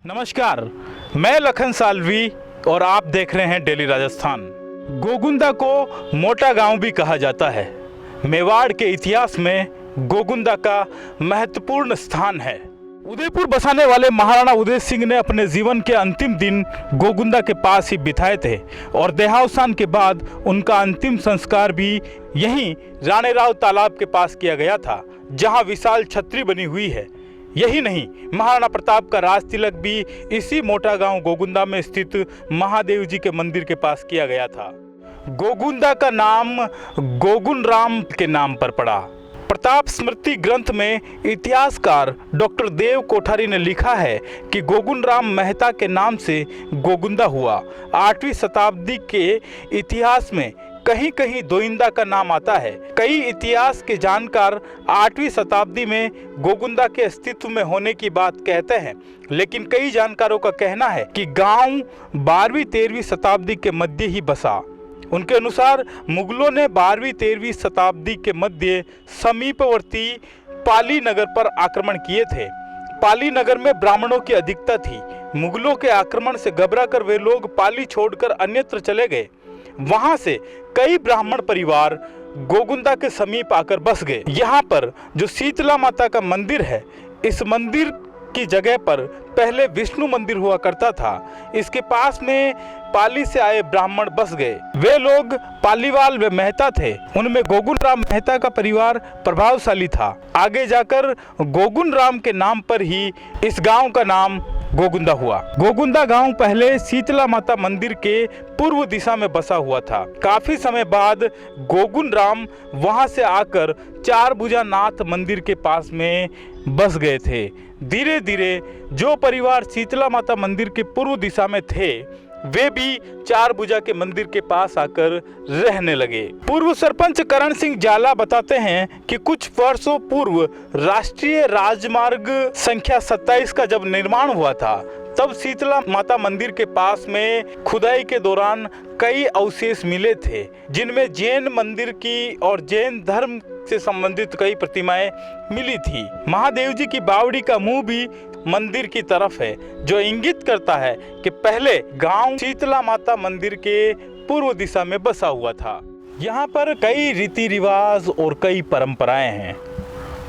नमस्कार, मैं लखन सालवी और आप देख रहे हैं डेली राजस्थान। गोगुंदा को मोटा गांव भी कहा जाता है। मेवाड़ के इतिहास में गोगुंदा का महत्वपूर्ण स्थान है। उदयपुर बसाने वाले महाराणा उदय सिंह ने अपने जीवन के अंतिम दिन गोगुंदा के पास ही बिताए थे और देहावसान के बाद उनका अंतिम संस्कार भी यहीं राणेराव तालाब के पास किया गया था, जहां विशाल छतरी बनी हुई है। यही नहीं, महाराणा प्रताप का राज तिलक भी इसी मोटा गांव गोगुंदा में स्थित महादेव जी के मंदिर के पास किया गया था। गोगुंदा का नाम गोगुन राम के नाम पर पड़ा। प्रताप स्मृति ग्रंथ में इतिहासकार डॉक्टर देव कोठारी ने लिखा है कि गोगुन राम मेहता के नाम से गोगुंदा हुआ। 8वीं शताब्दी के इतिहास में कहीं कहीं दोइंदा का नाम आता है। कई इतिहास के जानकार 8वीं शताब्दी में गोगुंदा के अस्तित्व में होने की बात कहते हैं, लेकिन कई जानकारों का कहना है कि गांव 12वीं-13वीं शताब्दी के मध्य ही बसा। उनके अनुसार मुगलों ने 12वीं-13वीं शताब्दी के मध्य समीपवर्ती पाली नगर पर आक्रमण किए थे। पाली नगर में ब्राह्मणों की अधिकता थी। मुगलों के आक्रमण से घबराकर वे लोग पाली छोड़कर अन्यत्र चले गए। वहां से कई ब्राह्मण परिवार गोगुंदा के समीप आकर बस गए। यहाँ पर जो शीतला माता का मंदिर है, इस मंदिर की जगह पर पहले विष्णु मंदिर हुआ करता था। इसके पास में पाली से आए ब्राह्मण बस गए। वे लोग पालीवाल व मेहता थे। उनमें गोगुन राम मेहता का परिवार प्रभावशाली था। आगे जाकर गोगुन राम के नाम पर ही इस गांव का नाम गोगुंदा हुआ। गोगुंदा गांव पहले शीतला माता मंदिर के पूर्व दिशा में बसा हुआ था। काफी समय बाद गोगुन राम वहां से आकर चार भुजा नाथ मंदिर के पास में बस गए थे। धीरे धीरे जो परिवार शीतला माता मंदिर के पूर्व दिशा में थे, वे भी चार भुजा के मंदिर के पास आकर रहने लगे। पूर्व सरपंच करण सिंह जाला बताते हैं कि कुछ वर्षों पूर्व राष्ट्रीय राजमार्ग संख्या 27 का जब निर्माण हुआ था, तब शीतला माता मंदिर के पास में खुदाई के दौरान कई अवशेष मिले थे, जिनमें जैन मंदिर की और जैन धर्म से संबंधित कई प्रतिमाएं मिली थी। महादेव जी की बावड़ी का मुंह भी मंदिर की तरफ है, जो इंगित करता है कि पहले गांव शीतला माता मंदिर के पूर्व दिशा में बसा हुआ था। यहाँ पर कई रीति रिवाज और कई परंपराएं हैं।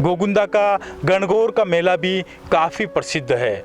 गोगुंदा का गणगौर का मेला भी काफी प्रसिद्ध है।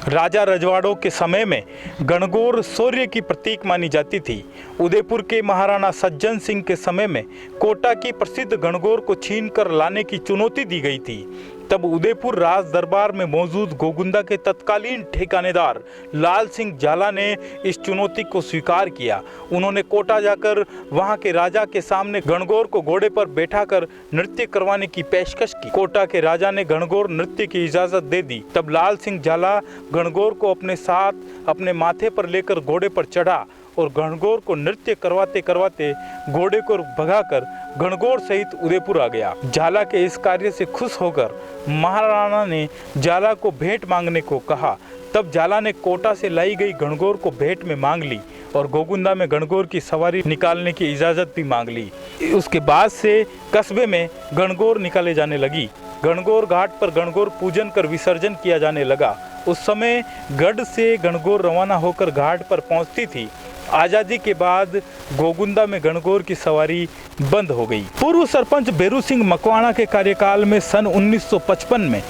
राजा रजवाड़ों के समय में गणगौर शौर्य की प्रतीक मानी जाती थी। उदयपुर के महाराणा सज्जन सिंह के समय में कोटा की प्रसिद्ध गणगौर को छीन कर लाने की चुनौती दी गई थी। तब उदयपुर राज दरबार में मौजूद गोगुंदा के तत्कालीन ठिकानेदार लाल सिंह जाला ने इस चुनौती को स्वीकार किया। उन्होंने कोटा जाकर वहां के राजा के सामने गणगौर को घोड़े पर बैठाकर नृत्य करवाने की पेशकश की। कोटा के राजा ने गणगौर नृत्य की इजाजत दे दी। तब लाल सिंह जाला गणगौर को अपने साथ अपने माथे पर लेकर घोड़े पर चढ़ा और गणगौर को नृत्य करवाते करवाते घोड़े को भगाकर गणगौर सहित उदयपुर आ गया। जाला के इस कार्य से खुश होकर महाराणा ने जाला को भेंट मांगने को कहा। तब जाला ने कोटा से लाई गई गणगौर को भेंट में मांग ली और गोगुंदा में गणगौर की सवारी निकालने की इजाज़त भी मांग ली। उसके बाद से कस्बे में गणगौर निकाले जाने लगी। गणगौर घाट पर गणगौर पूजन कर विसर्जन किया जाने लगा। उस समय गढ़ से गणगौर रवाना होकर घाट पर पहुंचती थी। आज़ादी के बाद गोगुंदा में गणगौर की सवारी बंद हो गई। पूर्व सरपंच बेरू सिंह मकवाणा के कार्यकाल में सन 1955 में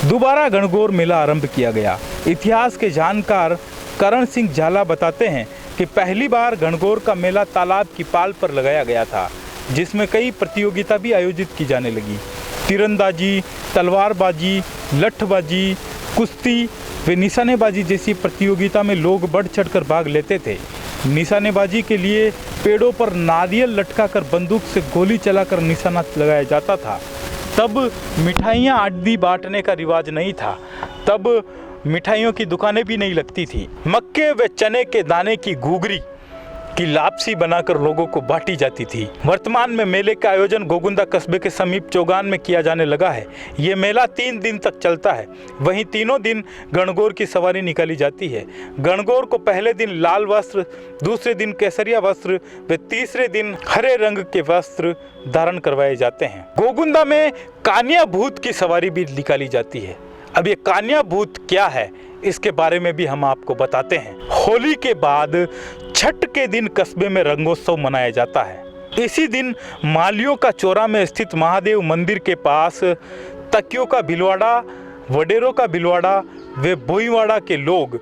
दोबारा गणगौर मेला आरंभ किया गया। इतिहास के जानकार करण सिंह जाला बताते हैं कि पहली बार गणगौर का मेला तालाब की पाल पर लगाया गया था, जिसमें कई प्रतियोगिता भी आयोजित की जाने लगी। तीरंदाजी, तलवारबाजी, लठबाजी, कुश्ती व निशानेबाजी जैसी प्रतियोगिता में लोग बढ़ चढ़कर भाग लेते थे। निशानेबाजी के लिए पेड़ों पर नारियल लटकाकर बंदूक से गोली चलाकर निशाना लगाया जाता था। तब मिठाइयाँ आदि बांटने का रिवाज नहीं था। तब मिठाइयों की दुकानें भी नहीं लगती थी। मक्के व चने के दाने की घुघरी की लापसी बनाकर लोगों को बांटी जाती थी। वर्तमान में मेले का आयोजन गोगुंदा कस्बे के समीप चौगान में किया जाने लगा है। ये मेला 3 दिन तक चलता है। वहीं तीनों दिन गणगौर की सवारी निकाली जाती है। गणगौर को पहले दिन लाल वस्त्र, दूसरे दिन केसरिया वस्त्र व तीसरे दिन हरे रंग के वस्त्र धारण करवाए जाते हैं। गोगुंदा में कान्या भूत की सवारी भी निकाली जाती है। अब ये कान्या भूत क्या है, इसके बारे में भी हम आपको बताते हैं। होली के बाद छठ के दिन कस्बे में रंगोत्सव मनाया जाता है। इसी दिन मालियों का चौरा में स्थित महादेव मंदिर के पास तकियों का भिलवाड़ा, वडेरों का भिलवाड़ा व बोईवाड़ा के लोग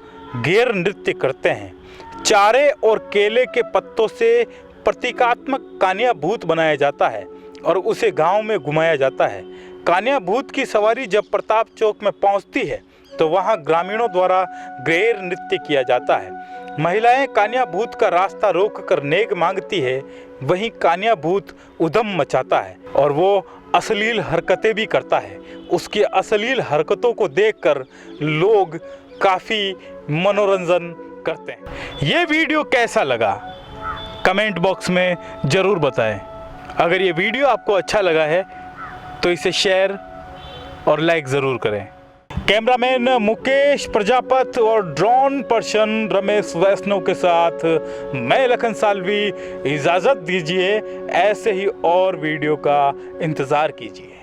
गैर नृत्य करते हैं। चारे और केले के पत्तों से प्रतीकात्मक कान्या भूत बनाया जाता है और उसे गांव में घुमाया जाता है। कान्या भूत की सवारी जब प्रताप चौक में पहुंचती है तो वहां ग्रामीणों द्वारा गैर नृत्य किया जाता है। महिलाएं कान्या भूत का रास्ता रोककर नेक मांगती है। वहीं कान्या भूत उधम मचाता है और वो अश्लील हरकतें भी करता है। उसकी अश्लील हरकतों को देखकर लोग काफ़ी मनोरंजन करते हैं। ये वीडियो कैसा लगा कमेंट बॉक्स में ज़रूर बताएं। अगर ये वीडियो आपको अच्छा लगा है तो इसे शेयर और लाइक ज़रूर करें। कैमरामैन मुकेश प्रजापत और ड्रोन पर्सन रमेश वैष्णव के साथ मैं लखन साल्वी इजाज़त दीजिए। ऐसे ही और वीडियो का इंतज़ार कीजिए।